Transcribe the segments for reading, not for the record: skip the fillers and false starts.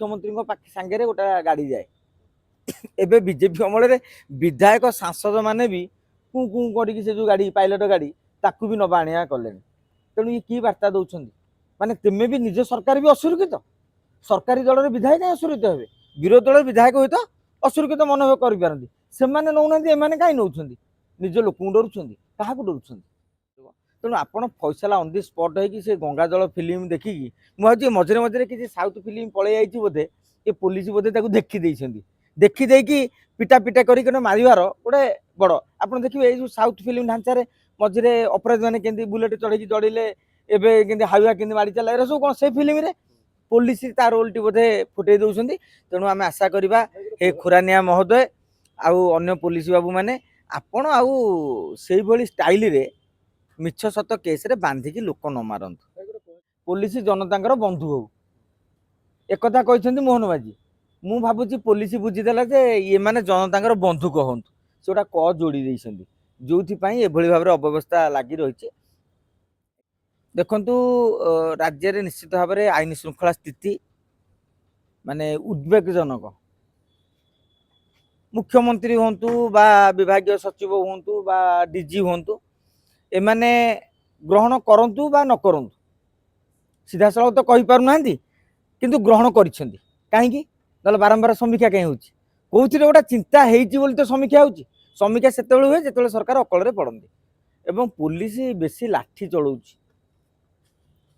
मुख्यमंत्री सांगे गोटे गाड़ी जाए एबे बीजेपी अमल विधायक सांसद माने भी कु कु करके से जो गाड़ी पायलट गाड़ी ताकू भी नबा आनिया कले तेणु ये की वार्ता दौरान माने तेमे भी निज सरकार भी असुरक्षित सरकारी दल विधायक असुरक्षित हे विरोधी दल विधायक हुए तो असुरक्षित मनोभाव करें से नौना एम कहीं नौ निज लोक डरुंच क्या डरुंच तेणु आपड़ फैसला ऑन दी स्पॉट है गंगा जल फिल्म देखिकी मुझे मझे मझे किसी साउथ फिल्म पलि बोधे ये पुलिस बोधे देखी देखी पिटा पिटा कर मारिबार गोटे बड़ आप देखिए ये साउथ फिल्म ढांचार मझे अपराधी मैंने केंदी बुलेट चढ़ी दौड़े एवं हाइवा के मारी चला सब कौन से फिल्म रे पुलिस तार रोल टी बोधे फुटे दौरान तेणु आम आशा करवा हे खुरानिया महोदय आउ अन्य पुलिस बाबू मैंने आपण आउ से भली स्टाइल रे मिछ सत केस रे बांधिकी लोक न मारंतु पुलिस जनता बंधु हो एक कहते मोहन बाजी मु भावुची पुलिस बुझीदेला जे ये माने जनता बंधुक हूँ से गोटा क जोड़ी जो एभली भाव अव्यवस्था लगी रही देखु राज्य में निश्चित भाव में आईन श्रृंखला स्थिति माने उद्वेगजनक मुख्यमंत्री हूँ बा विभाग सचिव हूँ बा डीजी हूँ एमाने ग्रहण करंतु बा न करंतु सीधा सड़क तो कही पारु नांती किंतु ग्रहण करिसेंती काहेकि नले बारंबार समीक्षा कहीं होची कोउथिरे गोटा चिंता हेइची बोली तो समीक्षा होची समीक्षा सेतेबेले हुए जेतेबेले सरकार अकल रे पड़ंती एवं पुलिस बेसी लाठी चलाउची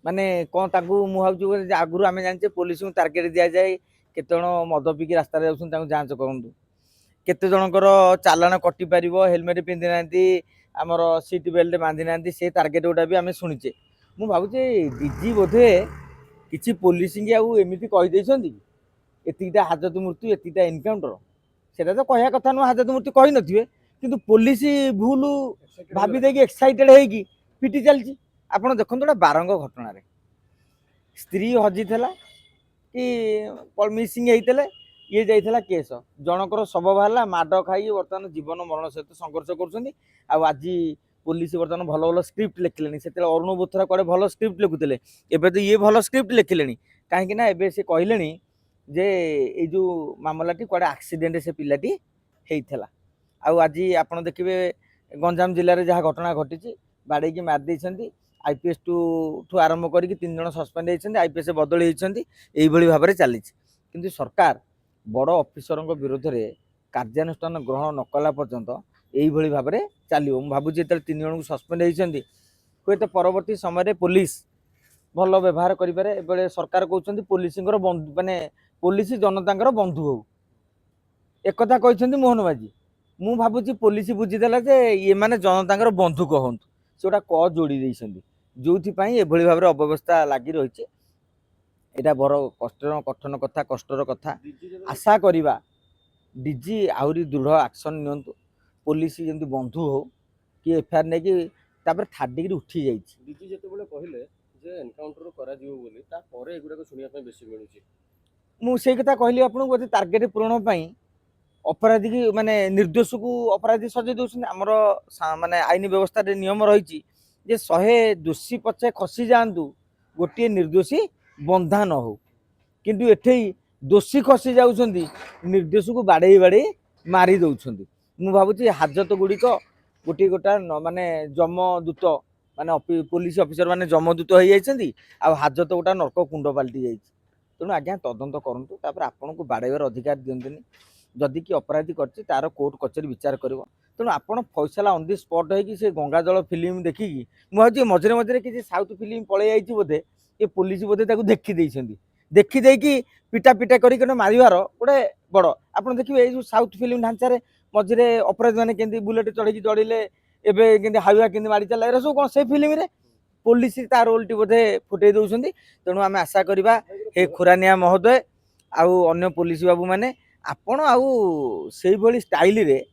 माने कोन ताकू मु भाबुची आगुरु आमे जानचे पुलिस को टार्गेट दिया जाए केते जण मद पीकी रास्ता रे जाउछन ताकू जांच करंतु केते जनकर चालान कटि पारिबो हेलमेट पिंधि नांती आमर सीट बेल्ट बांधि ना से टार्गेट गोटा भी आम शुणुचे मु भावुचे डीजी बोधे किसी पुलिस एमती कहीदे एतिकटा हाजत मृत्यु एतिकटा एनकाउंटर से तो कहया कथा नुह हाजत मृत्यु कही नथिबे किंतु पुलिस भूल भाभी देकी एक्साइटेड होगी पिटी चलची आपण देखो गोटे बारंग घटना रे स्त्री हजी कि मिसिंग होते ये जाइला केस जनकर शव बाहर माड खाई बर्तमान जीवन मरण सहित संघर्ष कर आज पुलिस बर्तमान भल भल स्क्रिप्ट लिखिले से अरुण बोथरा कड़े भल स्क्रिप्ट लिखुले एबे तो ये भल स्क्रिप्ट लिखिले कहीं एबे से कहले जे ये जो मामलाटी कड़े एक्सीडेंट से पिलाटी होता आज आप देखिए गंजाम जिले में जहाँ घटना घटी बाड़े मारिदे आईपीएस ठू आरंभ करके 3 जन सस्पेंड होती आईपीएस बदली होती भाव में चली किंतु सरकार बड़ ऑफिसर विरोध में कार्यानुष्ठान ग्रहण न कला पर्यंत यही भाव में चलो मुझे भावुँ जो 3 जन को सस्पेंड होती हुए तो परवर्ती समय पुलिस भल व्यवहार करें सरकार कहते पुलिस माने पुलिस जनता बंधु हो एक कहते मोहन बाजी मु भावुची पुलिस बुझीदेला जे ये माने जनता बंधुक हूँ से गोटा क जोड़ी जो एभली भाव में अव्यवस्था लगी रही यहाँ बड़ कष्टर कठिन कथा कष्टर कथा आशा करवा डीजी आहरी दृढ़ एक्शन नियंतु पुलिस जमी बंधु हो कि एफआईआर नहीं कि थर्ड डिग्री उठी जाइए डीजी जेतेबेले कहले जे एनकाउंटर करा जिवो बोली ता परे एगुडा को सुनिया पे बेसी मिलुची मु से कथा कहली आपन को टार्गेट पूरण पई अपराधी की माने निर्दोष को अपराधी सजे दउछन हमर माने आईन व्यवस्था रे नियम रही जे 100 दोषी पछे खसी जांतु गोटे निर्दोषी बंधा न हो किंतु एठे दोषी खसी जाउछंदी निर्दोष को बाड़े बाड़े मारी दउछंदी मु भाबुची हाजत गुड़िक गोटे गोटा माने जमदूत माने पुलिस ऑफिसर माने जमदूत हो जाइछंदी आ हाजत गोटा नरक कुंड पलटि जाइछ तेणु आज्ञा तदंत करंतु तापर आपन को बाड़ेवर अधिकार दियंतनी जदि कि अपराधी करछि तार कोर्ट कचेरी विचार करिवो तेणु आपन फैसला ऑन दी स्पॉट है से गंगा जल फिल्म देखिकी मुझे मझे मझे किसी साउथ फिल्म पलि बोधे ये पुलिस बोधे देखी देखी पिटा पिटा कर मारिबार गोटे बड़ आप देखिए ये साउथ फिल्म ढांचार मझे अपराधी मैंने केंदी बुलेट चढ़ी दौड़े एवं हाइवा के मारी चला सब कौन से फिल्म रे पुलिस तार रोल टी बोधे फुटे दौरान तेणु आम आशा करवा हे खुरानिया महोदय आउ अन्य पुलिस बाबू मैंने आपण आउ से भली स्टाइल रे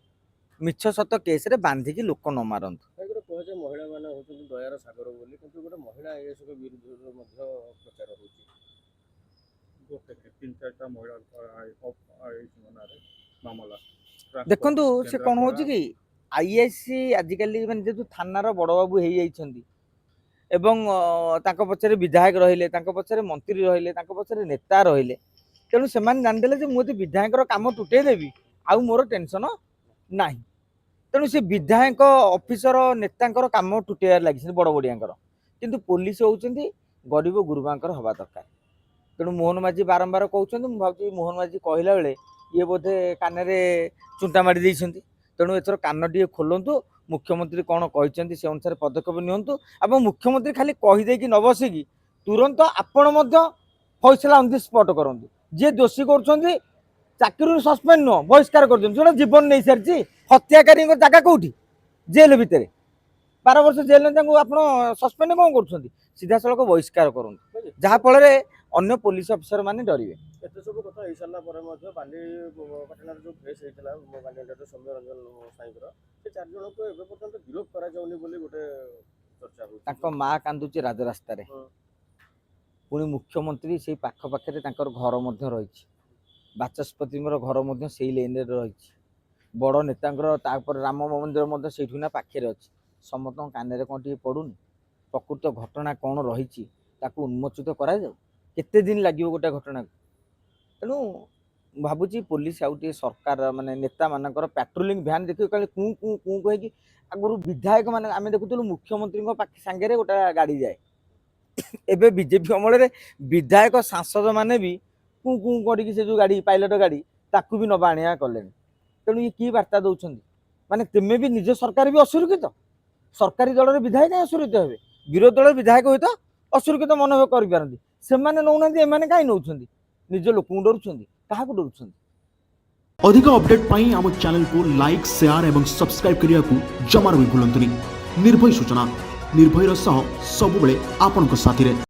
मिछ सत केस रे बांधिकी लोक न मारंतु कहे महिला माने होचन दयार सागर बोली किंतु गोटे महिला ए सब विरुद्ध मध्य प्रचार होची गोटे 3-4टा महिला मामला देखंतु से कौन होची कि आईएससी आजिकली माने जो थानार बड़ बाबू हो जाइछंदी एवं तांको पछरे विधायक रहिले तांको पछरे मंत्री रहिले तांको पछरे नेता रहिले तेणु से जानिदेले जे मुझे विधायक काम तुटे देवी आउ मोर टेंशन ना तेणु से विधायक ऑफिसर नेता काम टुटेबार लगी बड़ बड़िया किंतु पुलिस होउछंती गरीब गुरुबांकर हवा दरकार तेणु मोहन माझी बारंबार कहते मुझे मोहन माझी कहला बेले ये बोधे कान चुंटा मारी देइछंती तेणु एथर कान टे खोलतु मुख्यमंत्री कौन कहते से अनुसार पदक्षेप नियंतु एवं मुख्यमंत्री खाली कहीदेकी न बसिकी तुरंत आपण फैसला ऑन द स्पॉट करंतु जे दोषी कर चाकरी सस्पेंड नुह बहिष्कार कर जो जीवन नहीं सारी हत्याकारी जगह कौटी जेल भितर 12 वर्ष जेल आप सस्पेंड कौन कर सीधा सड़क बहिष्कार करूँ जहाँफल अन्य पुलिस अफिसर मैंने डरवे एत सब कथा हो सारा बालीपाटना जो केस होता बालीपाटना सौम्य रंजन साईकर से 4 जन को एवं पर्यटन गिरफ कर गोटे चर्चा हो माँ कांदुची राजरास्त पुणी मुख्यमंत्री से पाखपाखे घर रही बाचस्पति घर से लेन रही बड़ नेता राम मंदिर से पाखे अच्छे समस्त कान कौन टे पड़ूनी प्रकृत घटना कौन रही उन्मोचित करा केते दिन लगे गोटे घटना तेणु भावुची पुलिस आउ सरकार माने नेता मानकर पेट्रोलिंग भ्यान देखिए कहीं कूँ कूँ कूँ कहीं आगुरी विधायक मैंने आम देखुलू मुख्यमंत्री सांगे गोटे गाड़ी जाए एबे बीजेपी अमल विधायक सांसद माने भी कूँ कूँ करी से जो गाड़ी पायलट गाड़ी ताकू भी नवा आनिया कले तेणु ये की वार्ता दौरान माने तेमे भी निज सरकार भी असुरक्षित सरकारी दल विधायक असुरक्षित हे विरोधी दल विधायक हुए तो असुरक्षित मनोभाव करें से नौना एम कहीं नौ निज लोक डरुंच क्या डरुंच अधिक अपडेट पाई आम चैनल को लाइक शेयर एवं सब्सक्राइब करने को जमार भी भूलंतुनि। निर्भय सूचना निर्भयर सह सबुबले आपनक साथी रे।